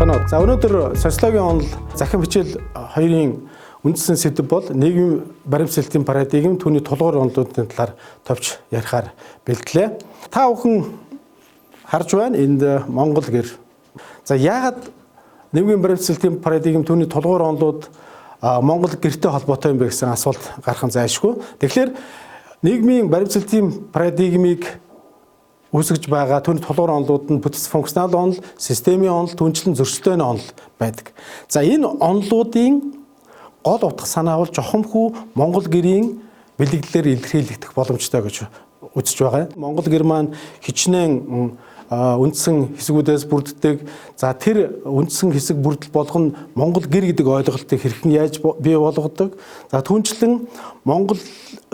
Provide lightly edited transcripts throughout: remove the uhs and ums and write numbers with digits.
байна уу? За өнөөдөр социологийн онол захин хичээл 2-ын үндсэн сэдэв бол нийгмийн баримтсалтын парадигм түүний тулгуур онолуудын талаар товч ярихаар бэлтлээ. Та бүхэн харж байна энд Монгол гэр. За яагаад нийгмийн баримтсалтын парадигм түүний тулгуур онолууд Монгол гэртэй холбоотой юм бэ гэсэн асуулт гарах нь зайлшгүй. Тэгэхээр нийгмийн баримтсалтын парадигмыг үүсгэж байгаа түүний тулгуур онолууд нь бүтц функционал онол, системийн онол, түнчлэн зөрчилдөөний онол байдаг. За энэ онолуудын гол утга санаа бол жохомхүү Монгол гэрийн бэлэгдлэр илэрхийлэгдэх боломжтой гэж үзэж байгаа. Монгол гэр маань хичнээн үндсэн хэсгүүдээс бүрддэг. За тэр үндсэн хэсэг бүрдэл болгоно Монгол гэр гэдэг ойлголтыг хэрхэн яаж бий болгодог. За түүнчлэн Монгол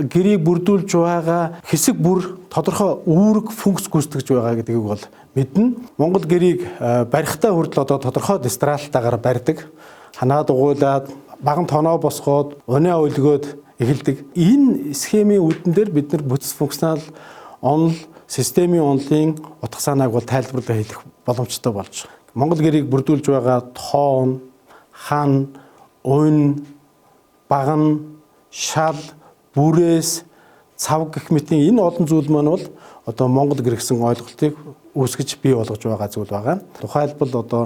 гэрийг бүрдүүлж байгаа хэсэг бүр тодорхой үүрэг функц гүйцэтгэж байгаа гэдгийг бол мэднэ. Монгол гэрийг барихтаа хүртэл одоо тодорхой дистралтаагаар барьдаг. Ханаа дугуйлаад, баган тоноо босгоод, унаа өлгөөд эхэлдэг. Энэ схемийн үүдэн дээр бид нар бүтц функционал онол, системийн онолын утга санааг бол тайлбарлаж хэлэх боломжтой болж байгаа. Монгол гэрийг бүрдүүлж байгаа тоон, хан, уйн, баган, шал, бүрээс, цав гэх мэт энэ олон зүйл маань бол одоо Монгол гэр гэсэн ойлголтыг үүсгэж бий болгож байгаа зүйл байгаа. Тухайлбал одоо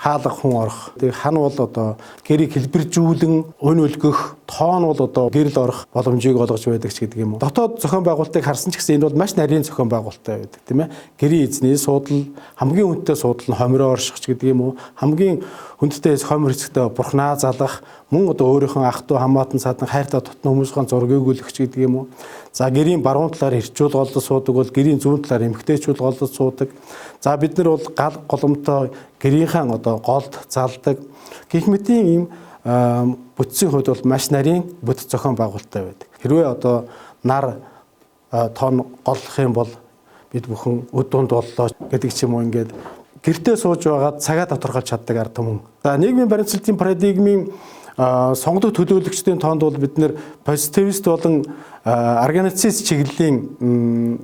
хаалга хүн орох. Тэгээ хан бол одоо гэрийг хэлбэржүүлэн өн өлгөх, тоон бол одоо гэрэл орох боломжийг олгож байдаг ч гэдэг юм уу. Дотоод зохион байгуулалтыг харсан ч гэсэн энэ бол маш нарийн зохион байгуулалтай байдаг, тийм ээ. Гэрийн эзний суудал, хамгийн хүндтэй суудал нь хомроо орших ч гэдэг юм уу. Хамгийн хүндтэй хомор хэсэгтээ бурхнаа залах, мөн одоо өөрийнхөө ах トゥ хамаатан садан хайртай тутан хүмүүсийн зургийг өгөх ч гэдэг юм уу. За гэрийн баруун талаар эрчүүл голдож суудаг бол гэрийн зүүн талаар эмгтээчүүл голдож суудаг. За бид нар бол гал голомтой гэрийнхэн одоо голд залдаг. Гэх мэтийн ийм бүтцийн хувьд бол маш нарийн бүт зохион байгуулалттай байдаг. Хэрвээ одоо нар тоон голлох юм бол бид бүхэн өд дунд боллоо гэдэг ч юм уу ингээд гэртээ сууж байгаа цагаа тодорхойлж чаддаг ард түмэн. За нийгмийн баримтсалтын парадигмын сонгогдох төлөөлөгчдийн тоонд бол бид нэр позитивист болон органицист чиглэлийн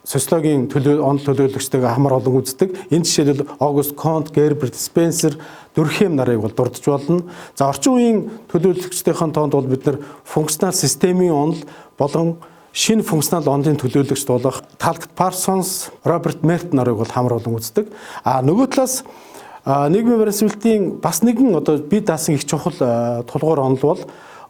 социологийн онол төлөөлөгчтэйгээ хамар олон үздэг. Энэ жишээлбэл Огюст Конт, Гербер, Спенсер, Дюркхейм нарыг бол дурдж болно. За орчин үеийн төлөөлөгчдийн тоонд бол бид нар функционал системийн онол болон шинэ функционал онолын төлөөлөгчд болох Талкт Парсонс, Роберт Мерт нарыг бол хамар олон үздэг. Нөгөө талаас нийгмийн баримтсалтын бас нэгэн одоо бие даасан их чухал тулгуур онол бол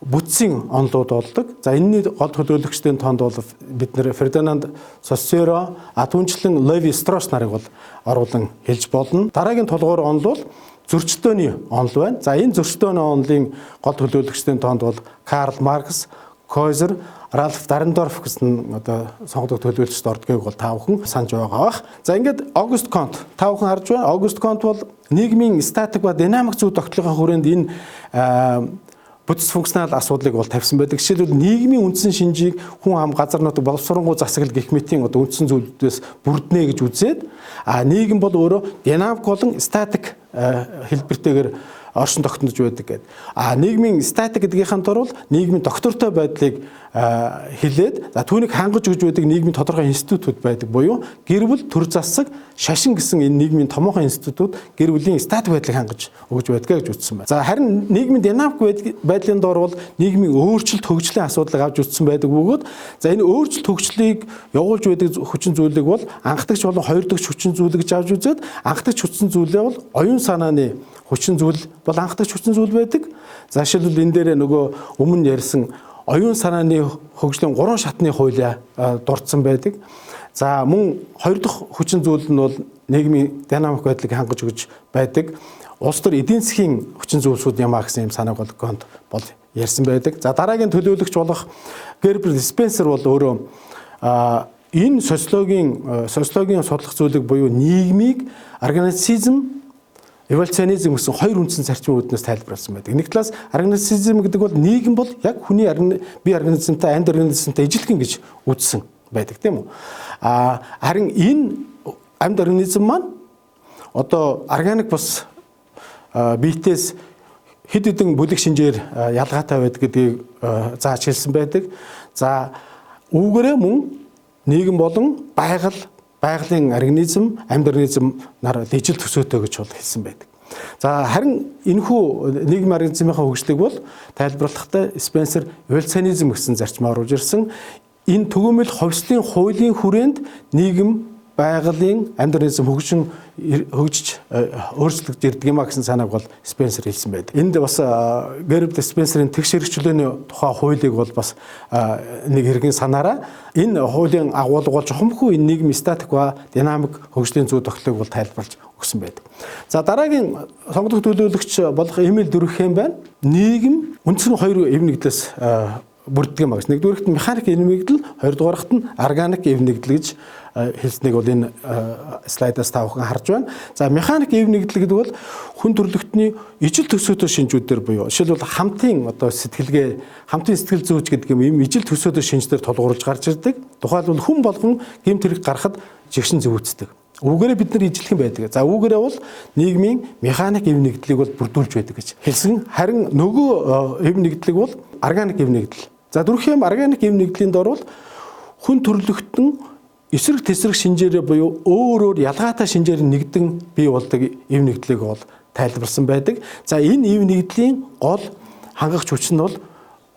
бүтцийн онолууд болдог. За энэний гол төлөөлөгчдийн тоонд бол бид нэр Фердинанд Соссеро, түнчлэн Леви Стросс нарыг бол оруулан хэлж болно. Дараагийн тулгуур онол бол зөрчилдөөний онол байна. За энэ зөрчилдөөний онолын гол төлөөлөгчдийн тоонд бол Карл Маркс, Койзер, Ральф Дарендорф гэсэн одоо сонгогдох төлөөлөгчд ордгийг бол та бүхэн санаж байгаа бах. За ингээд Огюст Конт та бүхэн харж байна. Огюст Конт бол нийгмийн статик ба динамик зүй тогтолцоогын хүрээнд энэ бүтц функционал асуудлыг бол тавьсан байдаг. Жишээлбэл нийгмийн үндсэн шинжийг хүн ам газар нутаг боловсронгуй засаглал гэх мэтийн одоо үндсэн зүйлүүдээс бүрднэ гэж үзээд нийгэм бол өөрөө динамик болон статик хэлбэртэйгээр оршин тогтнож байдаг гэдэг. Нийгмийн статик гэдгийнхэн дор бол нийгмийн доктортой байдлыг хэлээд түүнийг хангаж өгж байдаг нийгмийн тодорхой институтууд байдаг буюу гэр бүл, төр засаг, шашин гэсэн энэ нийгмийн томоохон институтууд гэр бүлийн статик байдлыг хангаж өгж байдгаа гэж үзсэн байна. За харин нийгмийн динамик байдлын дор бол нийгмийн өөрчлөлт хөгжлийн асуудлыг авч үзсэн байдаг бөгөөд за энэ өөрчлөлт хөгжлийг явуулж байдаг хүчин зүйлийг бол анхдагч болон хоёр дахь хүчин зүйл гэж авч үзээд анхдагч хүчин зүйлээ бол оюун санааны хүчин зүйл бол анхдагч хүчин зүйл байдаг. За жишээлбэл энэ дээр нөгөө өмнө ярьсан оюун санааны хөгжлийн 3 шатны хуулиа дурдсан байдаг. За мөн хоёр дахь хүчин зүйл нь бол нийгмийн динамик байдлыг хангаж өгж байдаг. Улс төр эдийн засгийн хүчин зүйлсүүд ямаа гэсэн юм санааг бол ярьсан байдаг. За дараагийн төлөөлөгч болох Гербер Спенсер бол өөрөө энэ социологийн судлах зүйлийг буюу нийгмийг органицизм, эволюционизм гэсэн хоёр үндсэн зарчмын үүднээс тайлбарласан байдаг. Нэг талаас организм гэдэг бол нийгэм бол яг хүний бие организмтай, амьд организмтай ижилхэн гэж үзсэн байдаг, тийм үү? Харин энэ амьд организм маань одоо органик бус биетээс хэд хэдэн бүлэг шинжээр ялгаатай байдаг гэдгийг зааж хэлсэн байдаг. За үүгээрээ мөн нийгэм болон байгаль, байгалийн организм, амьд организм нар дэжил төсөөтэй гэж бол хэлсэн байдаг. За харин энэхүү нийгмийн арга зэмийнхаа хөгжлийг бол тайлбарлахдаа Спенсер эволюционизм гэсэн зарчмаар оруулж ирсэн. Энэ түгээмэл ховслын хуулийн хүрээнд нийгэм байгалийн амьдрализм хөгжиж өөрчлөгдөж ирдэг юм а гэсэн санааг бол Спенсер хэлсэн байдаг. Энд бас Герберт Спенсерийн тэгш хэрэгчлөөний тухай хуулийг бол бас нэг хэргийн санаараа энэ хуулийн агуулга бол жохомгүй энэ нийгмийн статик ба динамик хөгжлийн зүй тогтолцоог бол тайлбарлаж өгсөн байдаг. За дараагийн сонгогдох төлөөлөгч болох Эмиль Дюркхейм байна. Нийгэм үндсэн хоёр эв нэгдлээс бүрддэг юм а гэж. Нэгдүгээрт нь механик эв нэгдэл, хоёрдугаарт нь органик эв нэгдэл гэж хэлснийг бол энэ слайдаас та бүхэн харж байна. За механик эв нэгдэл гэдэг бол хүн төрөлхтний ижил төсөөтэй шинжүүдээр буюу жишээлбэл хамтын сэтгэл зүйч гэдэг юм ижил төсөөтэй шинжээр тулгуурлаж гарч ирдэг. Тухайлбал хүн болгон гэмт хэрэг гарахад жигшин зөвүүцдэг. Үүгээрээ бид нар ижилхэн байдаг. За үүгээрээ бол нийгмийн механик эв нэгдлийг бол бүрдүүлж байдаг гэж хэлсэн. Харин нөгөө эв нэгдлийг бол органик эв нэгдэл. За Дюркхейм органик эв нэгдлийн дор бол хүн төрөлхтөн эсрэг тесрэг шинжээрээ буюу өөр ялгаатай шинжээр нэгдэн бий болдог эв нэгдлийг бол тайлбарласан байдаг. За энэ эв нэгдлийн гол хангах хүч нь бол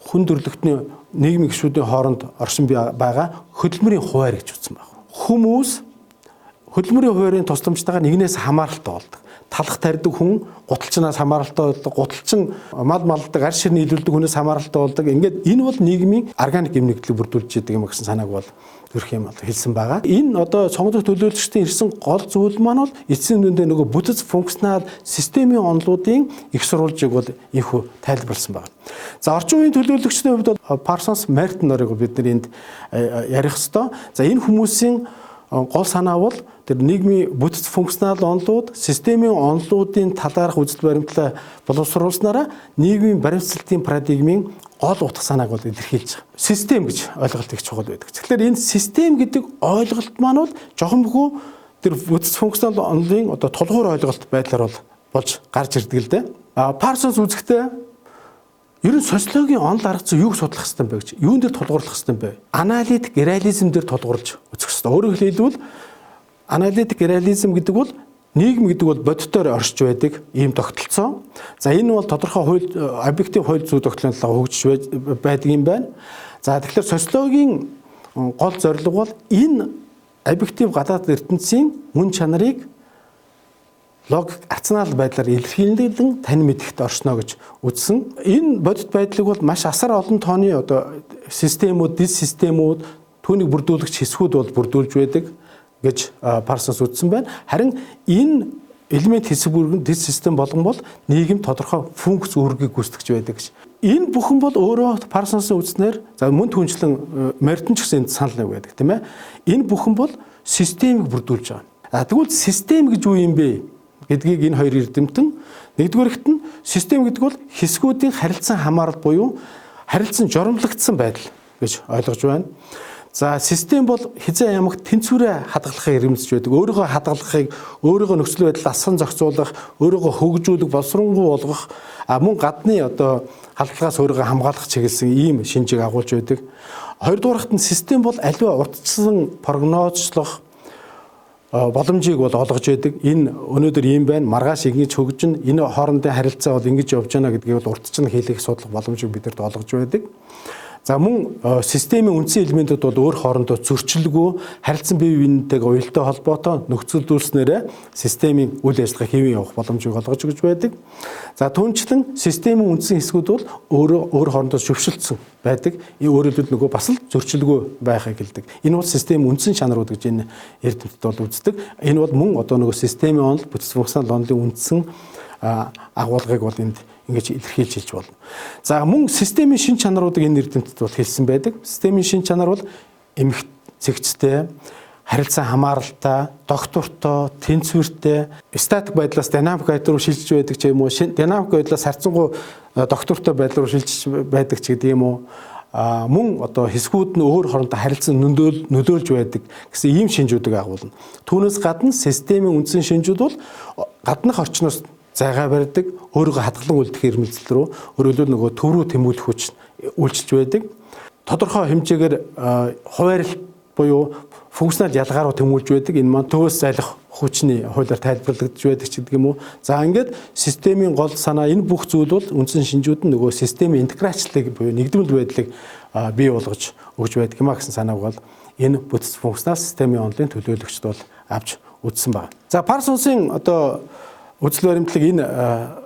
хүн төрөлхтний нийгмийн гишүүдийн хооронд оршин байгаа хөдөлмөрийн хуваар гэж үзсэн байна. Хүмүүс хөдөлмөрийн хуваарийн тусламжтайгаар нэгнээс хамааралтай болдог. Талах тарьдаг хүн гуталчнаас хамааралтай болдог. Гуталчин мал малдаг, арь шир нийлүүлдэг хүнээс хамааралтай болдог. Ингээд энэ бол нийгмийн органик эв нэгдлийг бүрдүүлж яадаг юм гэсэн санааг бол Дюркхейм хэлсэн байгаа. Энэ одоо сонгогдох төлөөлөгчдийн ирсэн гол зүйл маань бол эцсийн дүндээ нөгөө бүтэц функционал системийн онолуудын их сурвалжийг бол ийхүү тайлбарласан байна. За орчин үеийн төлөөлөгчдийн хувьд бол Parsons Merton нарыг бид нар энд ярих ёстой. За энэ хүмүүсийн гол санаа бол тэр нийгмийн бүтэц функционал онолууд, системийн онолуудын талаарх үзэл баримтлал боловсруулснараа нийгмийн баримтсалтын парадигмын гол утга санааг бол илэрхийлж байгаа. Систем гэж ойлголт их чухал байдаг. Тэгэхээр энэ систем гэдэг ойлголт маань бол жохомгүй тэр бүтэц функционал онолын одоо тулгуур ойлголт байдлаар бол болж гарч ирдэг л дээ. Parsons үзэхдээ ер нь социологийн онол арга зүй юуг судлах хэрэгтэй бэ гэж, юун дээр тулгуурлах хэрэгтэй бэ? Аналитик реализм дээр тулгуурлаж үзэх хэрэгтэй. Өөрөөр хэлбэл аналитик реализм гэдэг бол нийгэм гэдэг бол бодитоор оршиж байдаг ийм тогтолцоо. За энэ бол тодорхой хууль объектив хууль зүй тогтолцоололоо хөгжиж байдаг юм байна. За тэгэхээр социологийн гол зорилго бол энэ объектив гадаад ертөнцийн мөн чанарыг логик рационал байдлаар илэрхийлэн тань мэдхэд оршно гэж үзсэн. Энэ бодит байдлыг бол маш асар олон тооны одоо системүүд, дис системүүд, түүнийг бүрдүүлэгч хэсгүүд бол бүрдүүлж байдаг гэж Parsons үзсэн байна. Харин энэ элемент хэсэг бүрэн дис систем болгон бол нийгэм тодорхой функц үүргийг гүйцэтгэж байдаг гэж. Энэ бүхэн бол өөрөө Parsons-ын үзнээр за мөн түнчлэн Merton ч гэсэн энд санал нэг байдаг тийм ээ. Энэ бүхэн бол системийг бүрдүүлж байгаа. Тэгвэл систем гэж юу юм бэ гэдгийг энэ хоёр эрдэмтэн нэгдүгээрт нь систем гэдэг бол хэсгүүдийн харилцан хамаарал буюу харилцан жоромлогдсон байдал гэж ойлгож байна. За систем бол хязаа ямагт тэнцвэрээ хадгалахыг эргэмжиж байдаг. Өөрийгөө хадгалахыг, өөрийгөө нөхцөл байдлаар асан зохицуулах, өөрийгөө хөгжүүлэх, боловсронгуй болгох, мөн гадны одоо халдлагаас өөрийгөө хамгаалах чиглэсэн ийм шинжийг агуулж байдаг. Хоёрдугаарт нь систем бол аливаа уртсан прогнозчлох боломжийг бол олгож байдаг. Энэ өнөөдөр ийм байна, маргааш ингэж хөгжинэ, энэ хоорондын харилцаа бол ингэж явж байна гэдгийг бол урдчилан хийх судлах боломжийг бидэрт олгож байдаг. За мөн системийн үндсэн элементүүд бол өөр хоорондоо зөрчилгүй, харилцан бие биентэйгээ уялдаа холбоотой нөхцөлдүүлснээр системийн үйл ажиллагаа хэвэн явах боломжийг олгож өгч байдаг. За түүнчлэн системийн үндсэн хэсгүүд бол өөр хоорондоо зөвшөлдсөн байдаг. Өөрөөр хэлбэл нөгөө бас л зөрчилгүй байхыг хэлдэг. Энэ бол системийн үндсэн чанарууд гэж энэ эрдэмтэд бол үздэг. Энэ бол мөн одоо нөгөө системийн онол, бүтэц функционал онолын үндсэн агуулгыг бол энд ингэж илэрхийлж хэлж болно. За мөн системийн шин чанаруудыг энэ эрдэмтэд бол хэлсэн байдаг. Системийн шин чанар бол эмгэгцэгчтэй, харилцан хамааралтай, доктортой, тэнцвэртэй, статик байдлаас динамик байдал руу шилжиж байдаг ч юм уу, динамик байдлаас харьцангуй доктортой байдал руу шилжиж байдаг ч гэдэг юм уу. Мөн одоо хэсгүүд нь өөр хоорондоо харилцан нөлөөлж байдаг гэсэн ийм шинжүүдийг агуулна. Түүнээс гадна системийн үндсэн шинжүүд бол гаднах орчноос зайгаа барьдаг, өөрийгөө хадгалан үлдэх эрмэлзэл рүү өөрөлдөө нөгөө төв рүү тэмүүлэх хүч үйлчилж байдаг. Тодорхой хэмжээгээр хуваарлт буюу функционал ялгаа руу тэмүүлж байдаг. Энэ маань төвөөс зайлах хүчний хуулиар тайлбарлагдж байдаг ч гэдэг юм уу. За ингээд системийн гол санаа энэ бүх зүйл бол үндсэн шинжүүд нь нөгөө системийн интеграцлыг буюу нэгдмэл байдлыг бий болгож өгж байдаг юм а гэсэн санааг бол энэ бүтц функционал системийн онолын төлөөлөгчд бол авч үзсэн байна. За Parsons-ын одоо үзэл баримтлаг энэ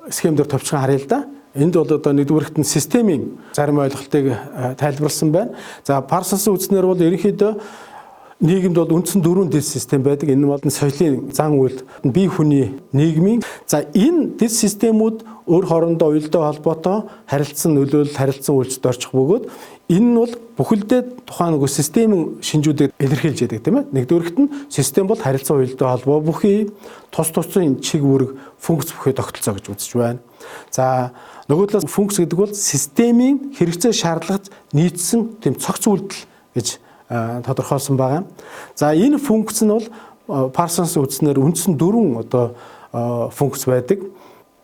схемээр товчхон харъя л да. Энд бол одоо нэгдүгээрт нь системийн зарим ойлголтыг тайлбарласан байна. За Parsons-ын үзнээр бол ерөнхийдөө нийгэмд бол үндсэн 4 дэд систем байдаг. Энэ бол соёлын зан үйл, бие хүний нийгмийн. За энэ дэд системүүд өөр хоорондоо уялдаа холбоотой харилцсан нөлөөлөл, харилцсан үйлчлэлд орчих бөгөөд энэ нь бол бүхэлдээ тухайн нөгөө системийн шинжүүдийг илэрхийлж яадаг тийм ээ. Нэгдүгээрт нь систем бол харилцан уялдаа холбоо бүхий тус тусын чиг үүрэг функц бүхий тогтолцоо гэж үзэж байна. За нөгөө талаас функц гэдэг бол системийн хэрэгцээ шаардлагад нийцсэн тийм цогц үйлдэл гэж тодорхойлсон байгаа. За энэ функц нь бол Parsons үзнээр үндсэн 4 одоо функц байдаг.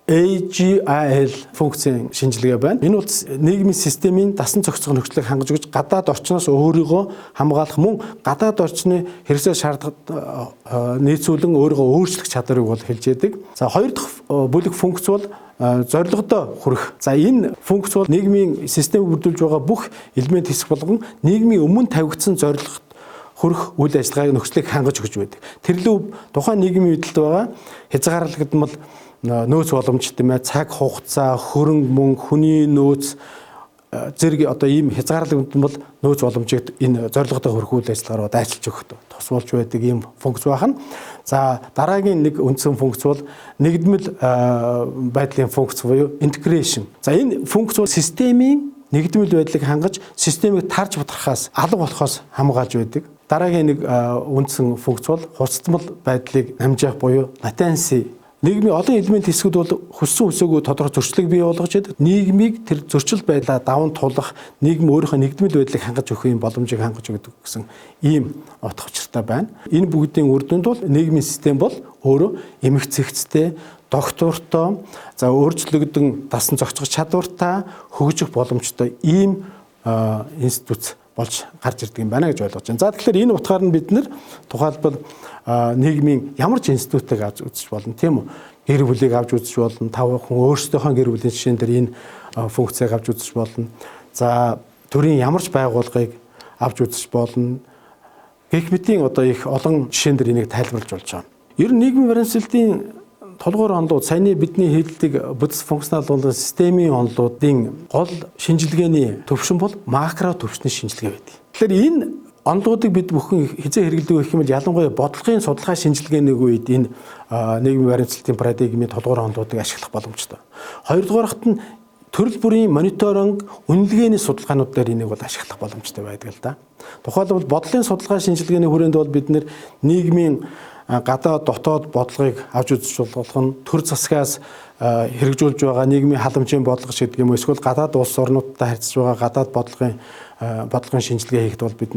AGIL функцийн шинжилгээ байна. Энэ бол нийгмийн системийн дасан зохицох нөхцөлийг хангаж өгч гадаад орчноос өөрийгөө хамгаалах мөн гадаад орчны хэрэгцээ шаардлагад нийцүүлэн өөрийгөө өөрчлөх чадварыг бол хэлж яадаг. За хоёр дахь бүлэг функц бол зорилгодоо хүрэх. За энэ функц бол нийгмийн системийг бүрдүүлж байгаа бүх элемент хэсэг болгон нийгмийн өмнө тавигдсан зорилгод хүрэх үйл ажиллагааг нөхцөлийг хангаж өгч байдаг. Тэрлүү тухайн нийгмийн үйдэлд байгаа хязгаарлагдмал нөөц боломж тийм ээ, цаг хугацаа, хөрөнгө мөнгө, хүний нөөц зэрэг одоо ийм хязгаарлагдмал нөөц боломжийг энэ зорилгодоо хүрэх үйл ажиллагаар дайчилж өгөх тус болж байдаг ийм функц байна. За дараагийн нэг үндсэн функц бол нэгдмэл байдлын функц буюу integration. За энэ функц бол системийн нэгдмэл байдлыг хангаж системийг тарж батрахаас алга болохоос хамгаалж байдаг. Дараагийн нэг үндсэн функц бол хуцтмал байдлыг намжаах буюу latency. Нийгмийн олон элемент хэсгүүд бол хүссэн үсээгүй тодорхой зөрчлийг бий болгож байдаг. Нийгмийг тэр зөрчил байдлаа даван тулах, нийгэм өөрийнхөө нэгдмэл байдлыг хангаж өгөх юм боломжийг хангаж өгдөг гэсэн ийм утга учиртай байна. Энэ бүгдийн үр дүнд бол нийгмийн систем бол өөрөө эмх цэгцтэй, доктортой, за өөрчлөгдөн дасан зохицох чадвартай, хөгжих боломжтой ийм институт болж гарч ирдэг юм байна гэж ойлгож байна. За тэгэхээр энэ утгаар нь бид нэр тухайлбал нийгмийн ямар ч институтыг авч үзэж болно тийм үү? Гэр бүлийг авч үзэж болно. Тав хүн өөрсдийнхөө гэр бүлийн жишээн дээр энэ функцийг авч үзэж болно. За төрийн ямар ч байгууллагыг авч үзэж болно. Гэх мэтийн одоо их олон жишээн дээр энийг тайлбарлаж болж байгаа. Ер нь нийгмийн баримтсалдын толгойр онолууд саяны бидний хэлдэг бүтц функционал болон системийн онолуудын гол шинжилгээний төвшин бол макро төвчний шинжилгээ байдаг. Тэгэхээр энэ онолуудыг бид бүхэн хизээ хэрэглэдэг гэх юм бол ялангуяа бодлогын судалгаа шинжилгээний үед энэ нийгмийн баримтсалдын парадигмын толгойр онолуудыг ашиглах боломжтой. Хоёрдугаарт нь төрөл бүрийн мониторинг, үнэлгээний судалгаанууд дээр энийг бол ашиглах боломжтой байдаг л да. Тухайлбал бодлогын судалгаа шинжилгээний хүрээнд бол бид нийгмийн гадаад дотоод бодлогыг авч үзэж болох нь төр засгаас хэрэгжүүлж байгаа нийгмийн халамжийн бодлого гэдэг юм уу эсвэл гадаад улс орнуудтай харьцаж байгаа гадаад бодлогын шинжилгээ хийхэд бол бид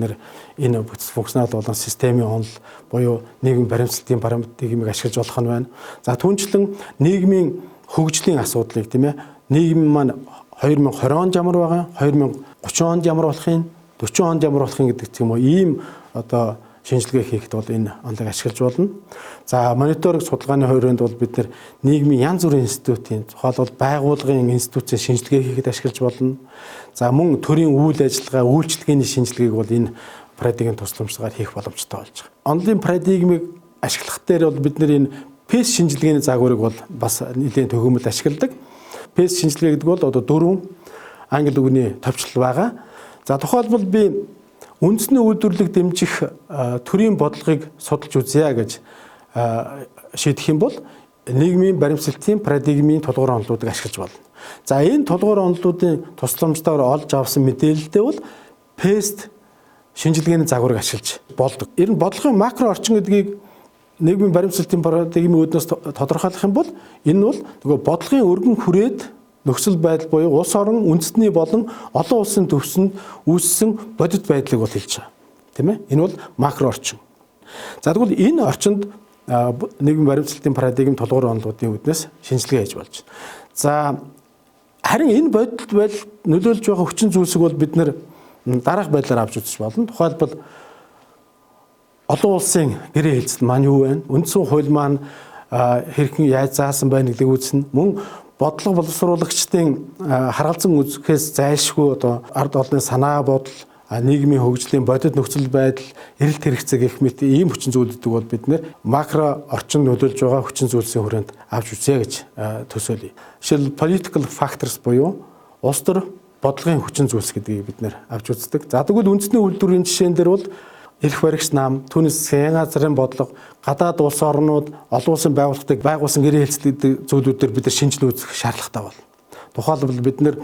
энэ бүтц функционал болон системийн онол буюу нийгмийн баримтсалдын парадигмыг ашиглаж болох нь байна. За түүнчлэн нийгмийн хөгжлийн асуудлыг тийм ээ нийгэм маань 2020 онд ямар байгаа, 2030 онд ямар болохын, 40 онд ямар болохын гэдэг юм уу ийм одоо шинжилгээ хийхэд бол энэ онолыг ашиглаж болно. За мониторинг судалгааны хувьд бол бид нийгмийн янз бүрийн институтын тухайлбал байгууллагын институтын шинжилгээ хийхэд ашиглаж болно. За мөн төрийн үйл ажиллагаа, үйлчлэгээний шинжилгээг бол энэ парадигмын тусламжтайгаар хийх боломжтой болж байгаа. Онолын парадигмыг ашиглах дээр бол бид энэ PES шинжилгээний загварыг бол бас нэлээд төгөөмөл ашигладаг. PES шинжилгээ гэдэг бол одоо 4 англи үгний товчлол байгаа. За тухайлбал би үндэсний үйлдвэрлэлийг дэмжих төрийн бодлогыг судалж үзье гэж шийдэх юм бол нийгмийн баримтсалдын парадигмын толгойр онолуудыг ашиглаж болно. За энэ толгойр онолуудын тусламжтайгаар олж авсан мэдээлэлтэй бол PES шинжилгээний загварыг ашиглаж болдог. Ер нь бодлогын макро орчин гэдгийг нийгмийн баримтсалдын парадигмын үүднээс тодорхойлох юм бол энэ нь бол нөгөө бодлогын өргөн хүрээд нөхцөл байдал буюу улс орон үндэсний болон олон улсын төвсөнд үүссэн бодит байдлыг бол хэлж байгаа. Тийм ээ? Энэ бол макро орчин. За тэгвэл энэ орчинд нийгмийн баримтсалдын парадигм толгойр онолуудын үүднээс шинжилгээ хийж болж байна. За харин энэ бодит байдал нөлөөлж байгаа хүчин зүйлсийг бол бид дараах байдлаар авч үзэж болно. Тухайлбал олон улсын гэрээ хэлцэд маань юу вэ? Үндсэн хууль маань хэрхэн яаж заасан байна гэдгийг үзнэ. Мөн бодлого боловсруулагчдын харгалзан үзэхээс зайлшгүй одоо ард олонны санаа бодол, нийгмийн хөгжлийн бодит нөхцөл байдал, эрэлт хэрэгцээ гэх мэт ийм хүчин зүйлүүдийг бол бид нэр макро орчин нөлөөлж байгаа хүчин зүйлсийн хүрээнд авч үзье гэж төсөөлье. Жишээл political factors буюу улс төр бодлогын хүчин зүйлс гэдгийг бид нэр авч үздэг. За тэгвэл үндэсний үйлдвэрийн жишээн дээр бол эрх баригч нам, түүнээс засгийн газрын бодлого, гадаад улс орнууд, олон улсын байгууллагыг байгуулсан гэрээ хэлцдэг зүйлүүдээр бид нар шинжилгээ үзэх шаардлагатай бол. Тухайлбал бид нэр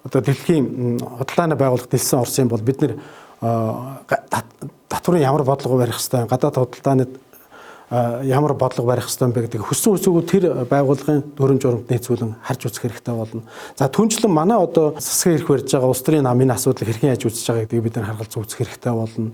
одоо дэлхийн худалдааны байгууллага дэлсэн Оросын бол бид нэр татврын ямар бодлого барих ёстой, гадаад худалдааны ямар бодлого барих ёстой бэ гэдэг хүссэн үсгүүд тэр байгууллагын дүрм журамд нийцүүлэн харж үзэх хэрэгтэй болно. За түнчлэн манай одоо засгийн эрх барьж байгаа улс төрийн намын асуудлыг хэрхэн яаж үзэж байгаа гэдгийг бид нар харгалзан үзэх хэрэгтэй болно.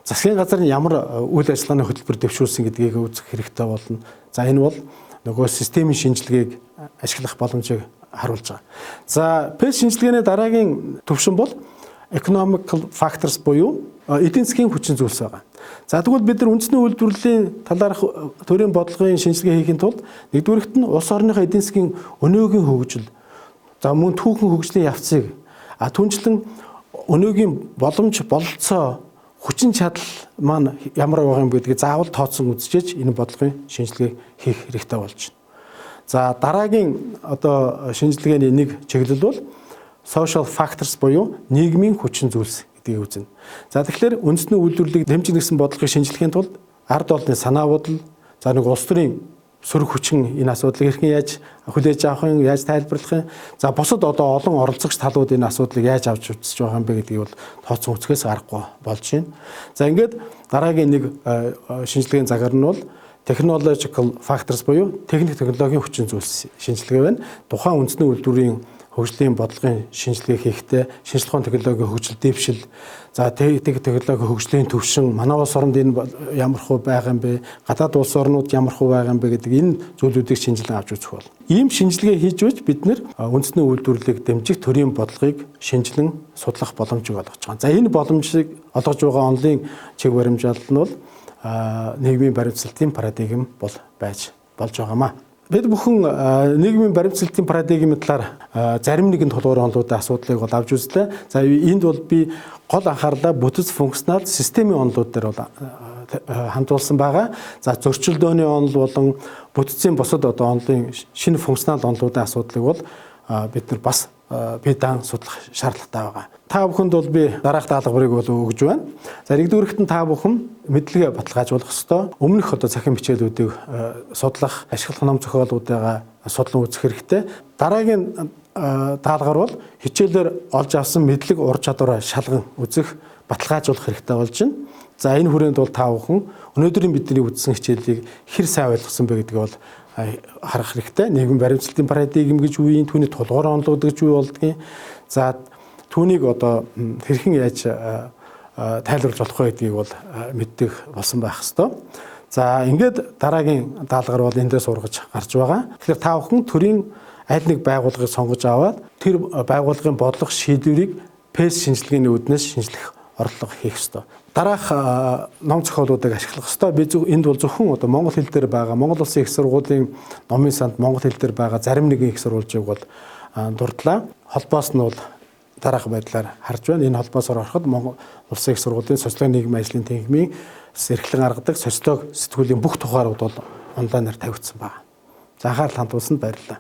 Засгийн газрын ямар үйл ажиллагааны хөтөлбөр дэвшүүлсэн гэдгийг үзэх хэрэгтэй болно. За энэ бол нөгөө системийн шинжилгээг ашиглах боломжийг харуулж байгаа. За PES шинжилгээний дараагийн төвшин бол economical factors буюу эдийн засгийн хүчин зүйлс байгаа. За тэгвэл бид нар үндэсний үйлдвэрлэлийн талаарх төрийн бодлогын шинжилгээ хийхин тулд нэгдүгээрт нь улс орныхоо эдийн засгийн өнөөгийн хөгжил, за мөн түүхэн хөгжлийн явцыг, түнчлэн өнөөгийн боломж бололцоо, хүчин чадал маань ямар байгаа юм гэдгийг заавал тооцсон үзчихэж энэ бодлогын шинжилгээ хийх хэрэгтэй болж байна. За дараагийн одоо шинжилгээний нэг чиглэл бол social factors буюу нийгмийн хүчин зүйлс гэдгийг үзнэ. За тэгэхээр үндэсний үйлдвэрлэлийг дэмжих гэсэн бодлогыг шинжилэхийн тулд ард олонны санаа бодол, за нэг улс төрийн сөрөг хүчин энэ асуудлыг хэрхэн яаж хүлээж авах юм, яаж тайлбарлах юм. За бусад одоо олон оролцогч талууд энэ асуудлыг яаж авч үзэж байгаа юм бэ гэдгийг бол тооцсон үзэхээс аргагүй болж байна. За ингээд дараагийн нэг шинжилгээний загвар нь бол technological factors буюу технологийн хүчин зүйлс шинжилгээ байна. Тухайн үндэсний үйлдвэрийн хөгжлийн бодлогын шинжилгээ хийхдээ шинжлэх ухааны технологийн хөгжил дэвшил, за технологийн хөгжлийн төвшин манай улс оронд энэ ямар хөө байгаа юм бэ, гадаад улс орнууд ямар хөө байгаа юм бэ гэдэг энэ зүйлүүдийг шинжилэн авч үзэх бол. Ийм шинжилгээ хийж байж бид нэр үндэсний үйлдвэрлэлийг дэмжих төрийн бодлогыг шинжилэн судлах боломжийг олгож байгаа. За энэ боломжийг олгож байгаа онлын чиг баримжаалал нь бол нийгмийн баримтсалтын парадигм бол болж байгаамаа. Бид бүхэн нийгмийн баримтсалтын парадигмын талаар зарим нэгэн тулгуур онолуудын асуудлыг бол авч үзлээ. За энд бол би гол анхаарлаа бүтэц функционал системийн онолууд дээр бол хандуулсан байгаа. За зөрчилдөөний онол болон бүтцийн бусад одоо онолын шинэ функционал онолуудын асуудлыг бол бид нар бас бие даан судлах шаардлагатай байгаа. Та бүхэнд бол би дараах даалгаврыг бол өгж байна. За нэгдүгээрт нь та бүхэн мэдлэгээ баталгаажуулах ёстой. Өмнөх одоо цахим хичээлүүдийг судлах, ашиглах ном зохиолуудаа судлан үзэх хэрэгтэй. Дараагийн даалгавар бол хичээлээр олж авсан мэдлэг ур чадвараа шалган үзэх, баталгаажуулах хэрэгтэй болж байна. За энэ хүрээнд бол та бүхэн өнөөдрийн бидний үзсэн хичээлийг хэр сайн ойлгосон бэ гэдгийг бол харах хэрэгтэй. Нийгмийн баримтсалтын парадигм гэж юу юм, түүний тулгуур онолууд гэж юу болдгийг. За түүнийг одоо хэрхэн яаж тайлбарлаж болох вэ гэдгийг бол мэддэг болсон байх ёстой. За ингээд дараагийн даалгавар бол эндээс ургаж гарч байгаа. Тэгэхээр та бүхэн төрийн аль нэг байгууллагыг сонгож аваад тэр байгууллагын бодлого шийдвэрийг PES шинжилгээний үүднээс шинжлэх орлого хийх ёстой. Дараах ном зохиолуудыг ашиглах ёстой. Би энд бол зөвхөн одоо монгол хэл дээр байгаа Монгол Улсын их сургуулийн номын санд монгол хэл дээр байгаа зарим нэгэн их сурвалжийг бол дурдлаа. Холбоос нь бол дараах байдлаар харж байна. Энэ холбоос ороход Монгол Улсын их сургуулийн социологийн нийгмийн ажлын тэнхимийн эрхлэн гаргадаг социолог сэтгүүлийн бүх тухайрууд бол онлайнаар тавигдсан байна. За анхаарал хандуулсанд баярлалаа.